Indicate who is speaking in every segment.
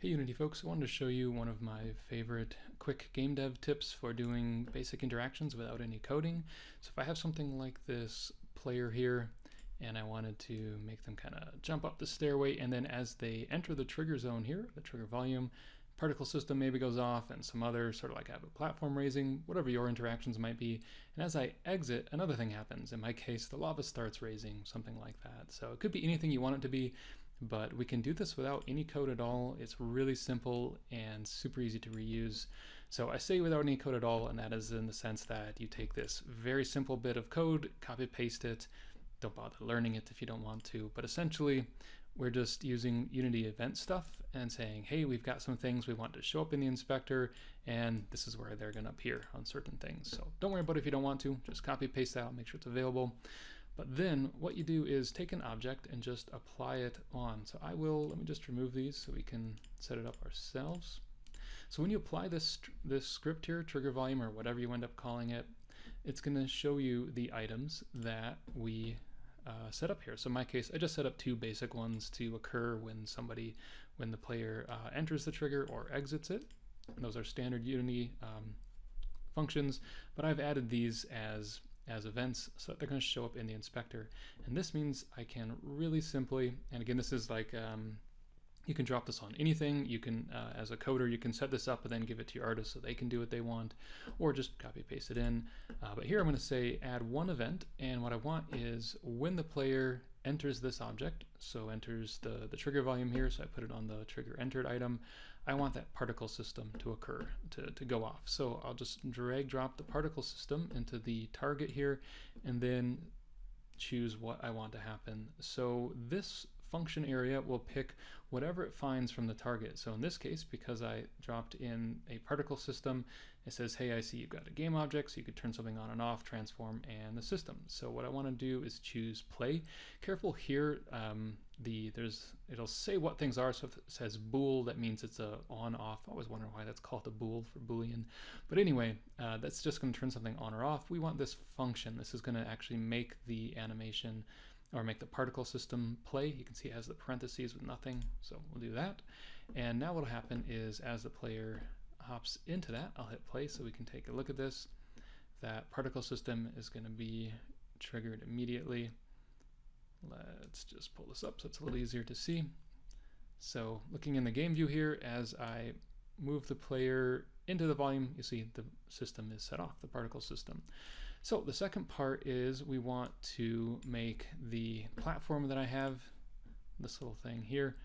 Speaker 1: Hey Unity folks, I wanted to show you one of my favorite quick game dev tips for doing basic interactions without any coding. So if I have something like this player here and I wanted to make them kind of jump up the stairway, and then as they enter the trigger zone here, the trigger volume, particle system maybe goes off and some other sort of like I have a platform raising, whatever your interactions might be. And as I exit, another thing happens. In my case, the lava starts raising, something like that. So it could be anything you want it to be, but we can do this without any code at all. It's really simple and super easy to reuse. So I say without any code at all, and that is in the sense that you take this very simple bit of code, copy paste it, don't bother learning it if you don't want to, but essentially we're just using Unity event stuff and saying, hey, we've got some things we want to show up in the inspector, and this is where they're going to appear on certain things. So don't worry about it if you don't want to, just copy paste that, make sure it's available. But then what you do is take an object and just apply it on. So let me just remove these so we can set it up ourselves. So when you apply this script here, trigger volume or whatever you end up calling it, it's going to show you the items that we set up here. So in my case, I just set up two basic ones to occur when the player enters the trigger or exits it. And those are standard Unity functions, but I've added these as events so that they're going to show up in the inspector. And this means I can really simply, and again, this is like, you can drop this on anything. You can, as a coder, you can set this up and then give it to your artist so they can do what they want, or just copy paste it in. But here I'm going to say add one event, and what I want is when the player enters this object, so enters the trigger volume here, so I put it on the trigger entered item, I want that particle system to occur, to go off. So I'll just drag drop the particle system into the target here, and then choose what I want to happen. So this function area will pick whatever it finds from the target. So in this case, because I dropped in a particle system, it says, hey, I see you've got a game object, so you could turn something on and off, transform, and the system. So what I want to do is choose play. Careful here, it'll say what things are. So if it says bool, that means it's a on off. I always wonder why that's called a bool for boolean. But anyway, that's just going to turn something on or off. We want this function. This is going to actually make the animation or make the particle system play. You can see it has the parentheses with nothing, so we'll do that. And now what'll happen is as the player hops into that, I'll hit play so we can take a look at this. That particle system is going to be triggered immediately. Let's just pull this up so it's a little easier to see. So looking in the game view here, as I move the player into the volume, you see the system is set off, the particle system. So the second part is we want to make the platform that I have, this little thing here,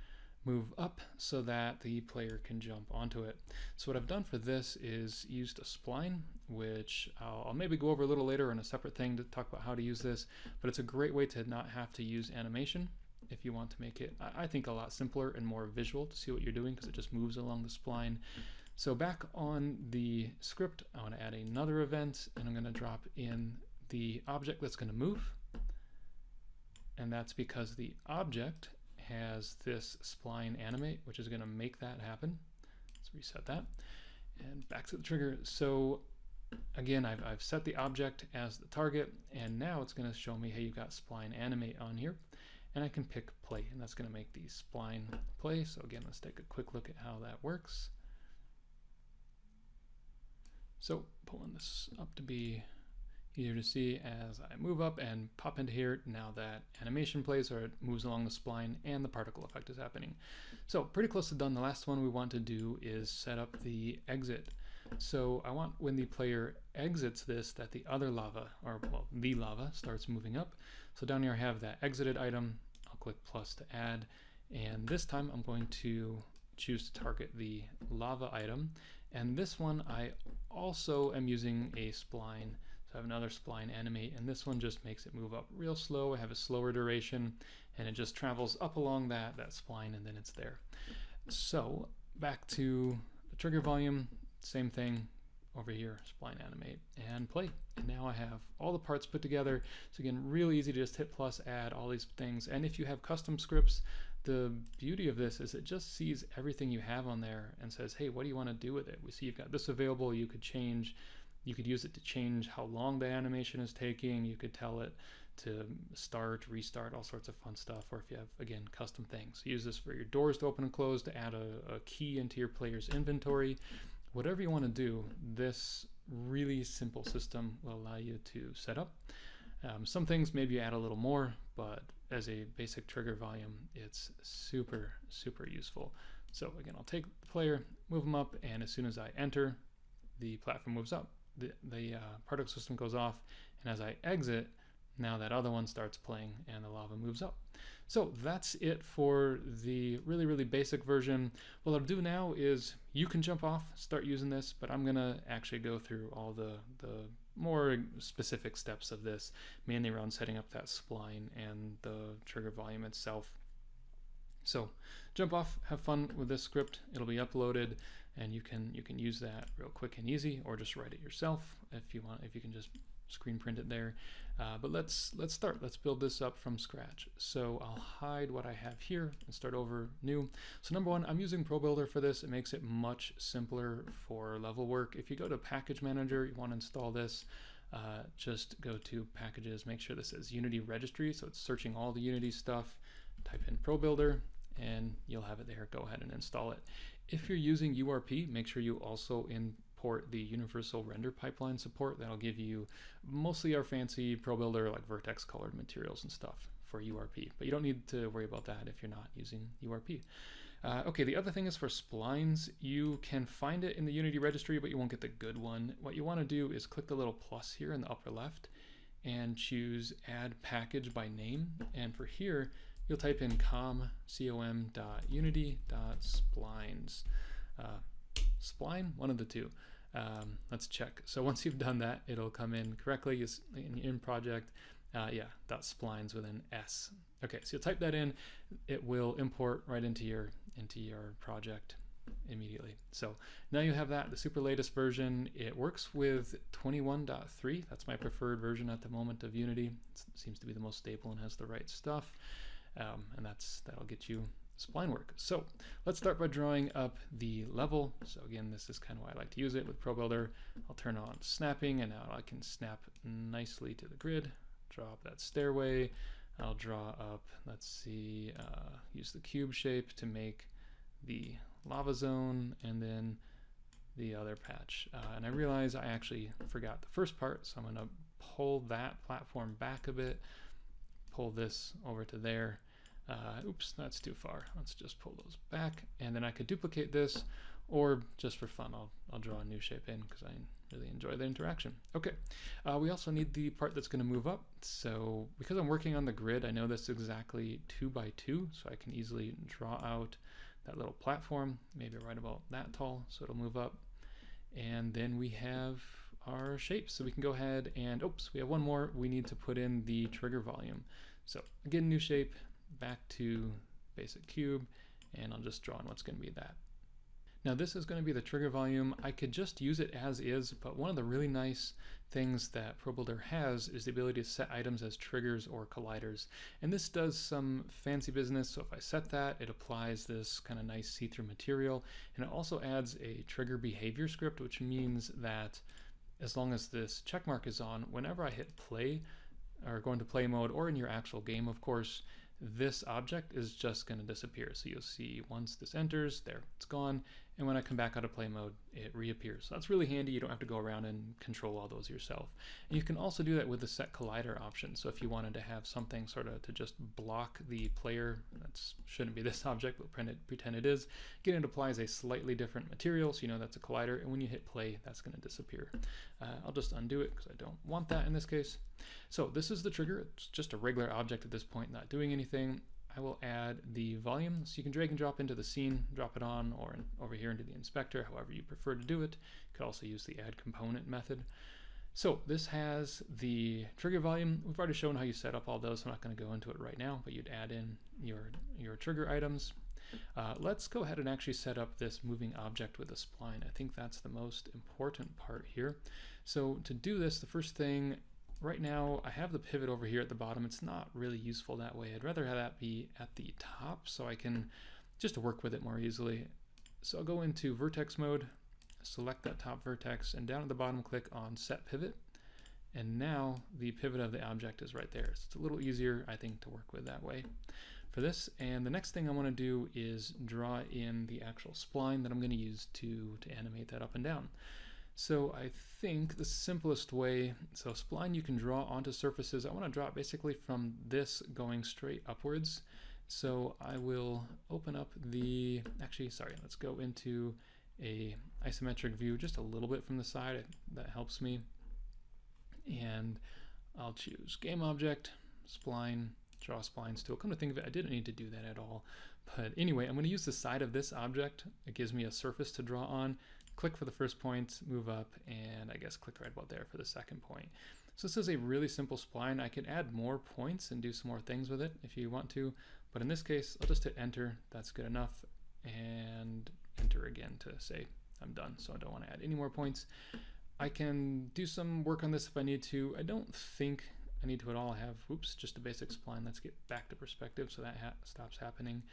Speaker 1: move up so that the player can jump onto it. So what I've done for this is used a spline, which I'll maybe go over a little later in a separate thing to talk about how to use this, but it's a great way to not have to use animation if you want to make it, I think, a lot simpler and more visual to see what you're doing, because it just moves along the spline. So back on the script, I want to add another event, and I'm going to drop in the object that's going to move. And that's because the object has this spline animate, which is going to make that happen. Let's reset that. And back to the trigger. So again, I've set the object as the target, and now it's going to show me, hey, you've got spline animate on here. And I can pick play, and that's going to make the spline play. So again, let's take a quick look at how that works. So pulling this up to be easier to see as I move up and pop into here, now that animation plays, or it moves along the spline and the particle effect is happening. So pretty close to done. The last one we want to do is set up the exit. So I want when the player exits this, that the other lava, or well, the lava starts moving up. So down here I have that exited item. I'll click plus to add, and this time I'm going to choose to target the lava item. And this one I also am using a spline. So I have another spline animate, and this one just makes it move up real slow. I have a slower duration, and it just travels up along that spline, and then it's there. So back to the trigger volume, same thing over here, spline animate and play. And now I have all the parts put together. So again, really easy to just hit plus, add all these things. And if you have custom scripts, the beauty of this is it just sees everything you have on there and says, hey, what do you want to do with it? We see you've got this available. You could use it to change how long the animation is taking. You could tell it to start, restart, all sorts of fun stuff, or if you have, again, custom things. Use this for your doors to open and close, to add a key into your player's inventory. Whatever you want to do, this really simple system will allow you to set up. Some things maybe you add a little more, but as a basic trigger volume, it's super, super useful. So again, I'll take the player, move them up, and as soon as I enter, the platform moves up. The particle system goes off, and as I exit, now that other one starts playing and the lava moves up. So that's it for the really, really basic version. What I'll do now is you can jump off, start using this, but I'm gonna actually go through all the more specific steps of this, mainly around setting up that spline and the trigger volume itself. So jump off, have fun with this script. It'll be uploaded, and you can use that real quick and easy, or just write it yourself if you want. If you can just screen print it there. But let's start. Let's build this up from scratch. So I'll hide what I have here and start over new. So number one, I'm using ProBuilder for this. It makes it much simpler for level work. If you go to Package Manager, you want to install this. Just go to Packages, make sure this says Unity Registry, so it's searching all the Unity stuff. Type in ProBuilder, and you'll have it there. Go ahead and install it. If you're using URP, make sure you also import the Universal Render Pipeline support. That'll give you mostly our fancy ProBuilder, like vertex colored materials and stuff for URP, but you don't need to worry about that if you're not using URP. Okay, the other thing is for splines. You can find it in the Unity registry, but you won't get the good one. What you want to do is click the little plus here in the upper left and choose Add Package by Name. And for here, you'll type in com.unity.splines. Spline, one of the two. Let's check. So once you've done that, it'll come in correctly in project. .splines with an S. Okay, so you'll type that in. It will import right into your project immediately. So now you have that, the super latest version. It works with 21.3. That's my preferred version at the moment of Unity. It seems to be the most stable and has the right stuff. And that'll get you spline work. So let's start by drawing up the level. So again, this is kind of why I like to use it with ProBuilder. I'll turn on snapping, and now I can snap nicely to the grid. Draw up that stairway. I'll draw up, let's see, use the cube shape to make the lava zone, and then the other patch. And I realize I actually forgot the first part, so I'm going to pull that platform back a bit, pull this over to there. Oops, that's too far. Let's just pull those back, and then I could duplicate this, or just for fun, I'll draw a new shape in because I really enjoy the interaction. Okay, we also need the part that's going to move up. So because I'm working on the grid, I know this is exactly 2 by 2, so I can easily draw out that little platform, maybe right about that tall, so it'll move up. And then we have our shape, so we can go ahead and, oops, we have one more. We need to put in the trigger volume. So again, new shape, back to basic cube, and I'll just draw on what's going to be that. Now this is going to be the trigger volume. I could just use it as is, but one of the really nice things that ProBuilder has is the ability to set items as triggers or colliders. And this does some fancy business. So if I set that, it applies this kind of nice see-through material. And it also adds a trigger behavior script, which means that as long as this check mark is on, whenever I hit play, or go into play mode, or in your actual game, of course, this object is just going to disappear. So you'll see once this enters, there, it's gone. And when I come back out of play mode, it reappears. So that's really handy. You don't have to go around and control all those yourself. And you can also do that with the set collider option. So if you wanted to have something sort of to just block the player, that shouldn't be this object, but pretend it is. Again, it applies a slightly different material, so you know that's a collider. And when you hit play, that's going to disappear. I'll just undo it because I don't want that in this case. So this is the trigger. It's just a regular object at this point, not doing anything. I will add the volume, so you can drag and drop into the scene, drop it on, or over here into the inspector, however you prefer to do it. You could also use the add component method. So this has the trigger volume. We've already shown how you set up all those, so I'm not going to go into it right now, but you'd add in your trigger items. Let's go ahead and actually set up this moving object with a spline. I think that's the most important part here. So to do this, the first thing, right now, I have the pivot over here at the bottom. It's not really useful that way. I'd rather have that be at the top so I can just work with it more easily. So I'll go into vertex mode, select that top vertex, and down at the bottom click on set pivot. And now the pivot of the object is right there. So it's a little easier, I think, to work with that way for this. And the next thing I want to do is draw in the actual spline that I'm going to use to animate that up and down. So I think the simplest way, so spline you can draw onto surfaces. I want to draw it basically from this going straight upwards. So I will open up the, actually, sorry, let's go into a isometric view just a little bit from the side. That helps me. And I'll choose game object, spline, draw splines tool. Come to think of it, I didn't need to do that at all. But anyway, I'm going to use the side of this object. It gives me a surface to draw on. Click for the first point, move up, and I guess click right about there for the second point. So this is a really simple spline. I could add more points and do some more things with it if you want to, but in this case, I'll just hit enter. That's good enough, and enter again to say I'm done. So I don't want to add any more points. I can do some work on this if I need to. I don't think I need to at all. I have, oops, just a basic spline. Let's get back to perspective so that stops happening.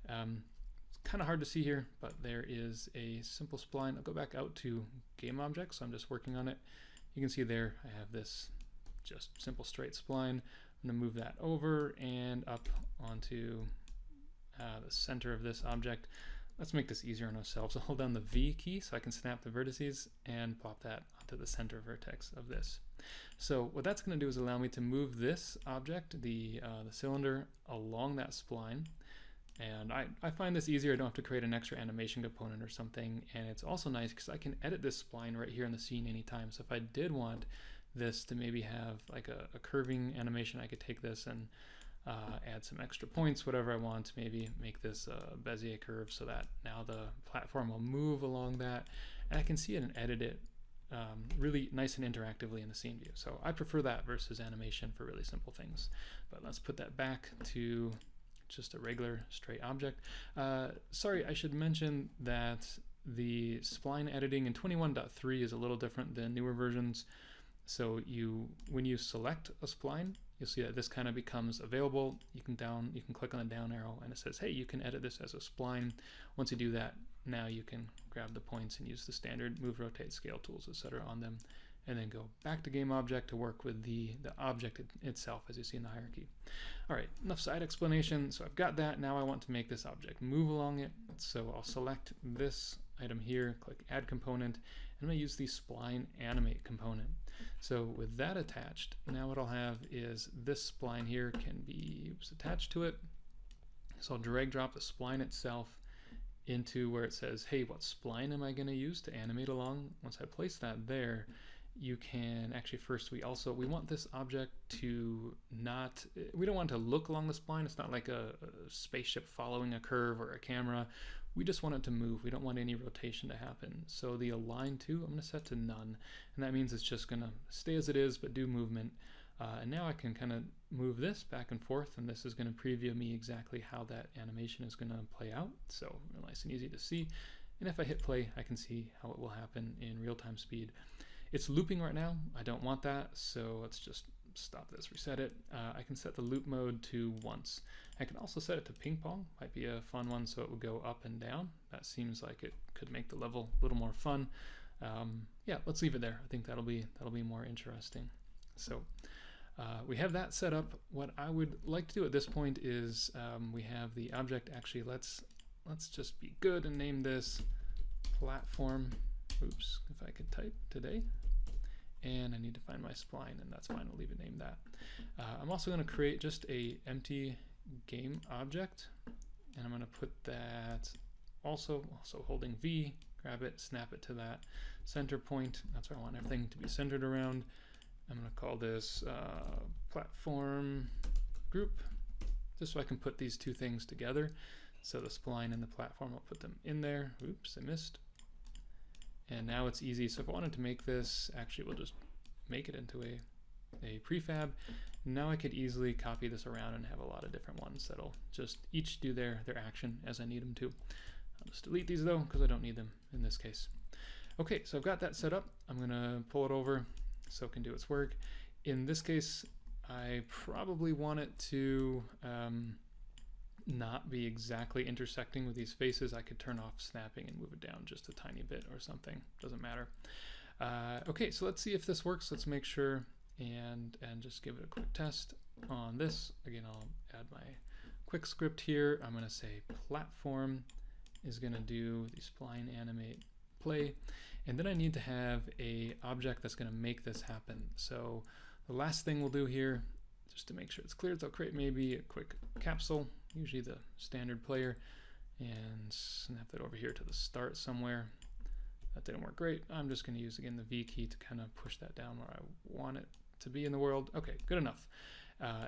Speaker 1: It's kind of hard to see here, but there is a simple spline. I'll go back out to game object, so I'm just working on it. You can see there I have this just simple straight spline. I'm going to move that over and up onto the center of this object. Let's make this easier on ourselves. I'll hold down the V key so I can snap the vertices and plop that onto the center vertex of this. So what that's going to do is allow me to move this object, the cylinder, along that spline. And I find this easier. I don't have to create an extra animation component or something. And it's also nice because I can edit this spline right here in the scene anytime. So if I did want this to maybe have like a curving animation, I could take this and add some extra points, whatever I want, maybe make this a Bezier curve so that now the platform will move along that, and I can see it and edit it really nice and interactively in the scene view. So I prefer that versus animation for really simple things. But let's put that back to just a regular straight object. Sorry, I should mention that the spline editing in 21.3 is a little different than newer versions. So when you select a spline, you'll see that this kind of becomes available. You can click on the down arrow and it says, hey, you can edit this as a spline. Once you do that, now you can grab the points and use the standard move, rotate, scale tools, etc. on them, and then go back to game object to work with the object itself, as you see in the hierarchy. All right, enough side explanation. So I've got that. Now I want to make this object move along it. So I'll select this item here, click add component, and I'm going to use the spline animate component. So with that attached, now what I'll have is this spline here can be attached to it. So I'll drag drop the spline itself into where it says, hey, what spline am I going to use to animate along? Once I place that there, you can actually first, we want this object to not, we don't want to look along the spline. It's not like a spaceship following a curve or a camera. We just want it to move. We don't want any rotation to happen. So the align to, I'm going to set to none. And that means it's just going to stay as it is, but do movement. And now I can kind of move this back and forth, and this is going to preview me exactly how that animation is going to play out. So nice and easy to see. And if I hit play, I can see how it will happen in real-time speed. It's looping right now. I don't want that, so let's just stop this, reset it. I can set the loop mode to once. I can also set it to ping pong, might be a fun one, so it would go up and down. That seems like it could make the level a little more fun. Yeah, let's leave it there. I think that'll be more interesting. So we have that set up. What I would like to do at this point is we have the object. Actually, let's just be good and name this platform. Oops, if I could type today. And I need to find my spline, and that's fine. We'll leave it named that. I'm also going to create just a empty game object, and I'm going to put that also holding V, grab it, snap it to that center point. That's where I want everything to be centered around. I'm going to call this platform group, just so I can put these two things together. So the spline and the platform, I'll put them in there. Oops, I missed. And now it's easy. So if I wanted to make this, actually we'll just make it into a prefab. Now I could easily copy this around and have a lot of different ones that'll just each do their action as I need them to. I'll just delete these though, because I don't need them in this case. Okay, so I've got that set up. I'm gonna pull it over so it can do its work. In this case, I probably want it to not be exactly intersecting with these faces. I could turn off snapping and move it down just a tiny bit or something. Doesn't matter. Okay, so let's see if this works. Let's make sure and just give it a quick test on this. Again, I'll add my quick script here. I'm going to say platform is going to do the spline animate play, and then I need to have a object that's going to make this happen. So the last thing we'll do here, just to make sure it's clear, is I'll create maybe a quick capsule, usually the standard player, and snap that over here to the start somewhere. That didn't work great. I'm just going to use, again, the V key to kind of push that down where I want it to be in the world. Okay, good enough.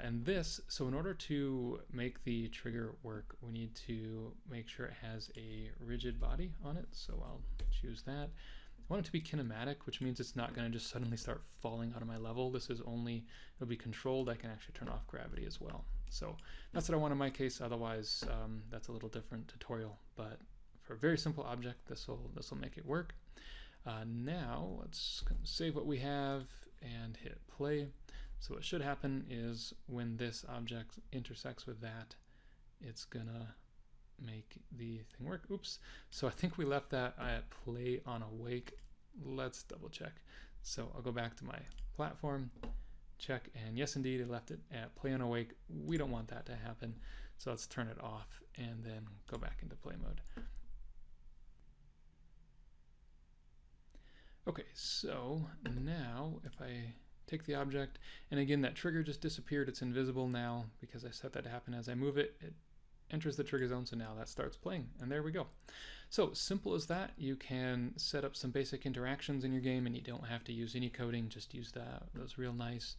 Speaker 1: And this, so in order to make the trigger work, we need to make sure it has a rigid body on it. So I'll choose that. I want it to be kinematic, which means it's not going to just suddenly start falling out of my level. This is only, it'll be controlled. I can actually turn off gravity as well. So that's what I want in my case. Otherwise, that's a little different tutorial. But for a very simple object, this will make it work. Now let's save what we have and hit play. So what should happen is when this object intersects with that, it's gonna make the thing work. Oops. So I think we left that at play on awake. Let's double check. So I'll go back to my platform, check, and yes, indeed, I left it at play on awake. We don't want that to happen. So let's turn it off and then go back into play mode. Okay, so now if I take the object, and again, that trigger just disappeared. It's invisible now because I set that to happen as I move it. It enters the trigger zone, so now that starts playing, and there we go. So simple as that. You can set up some basic interactions in your game, and you don't have to use any coding. Just use those real nice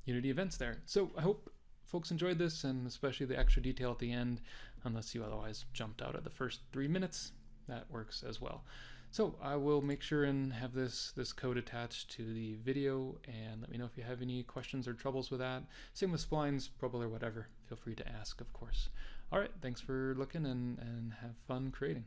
Speaker 1: Unity events there. So I hope folks enjoyed this, and especially the extra detail at the end, unless you otherwise jumped out at the first 3 minutes. That works as well. So I will make sure and have this code attached to the video, and let me know if you have any questions or troubles with that. Same with splines, Probal, or whatever. Feel free to ask, of course. All right, thanks for looking, and have fun creating.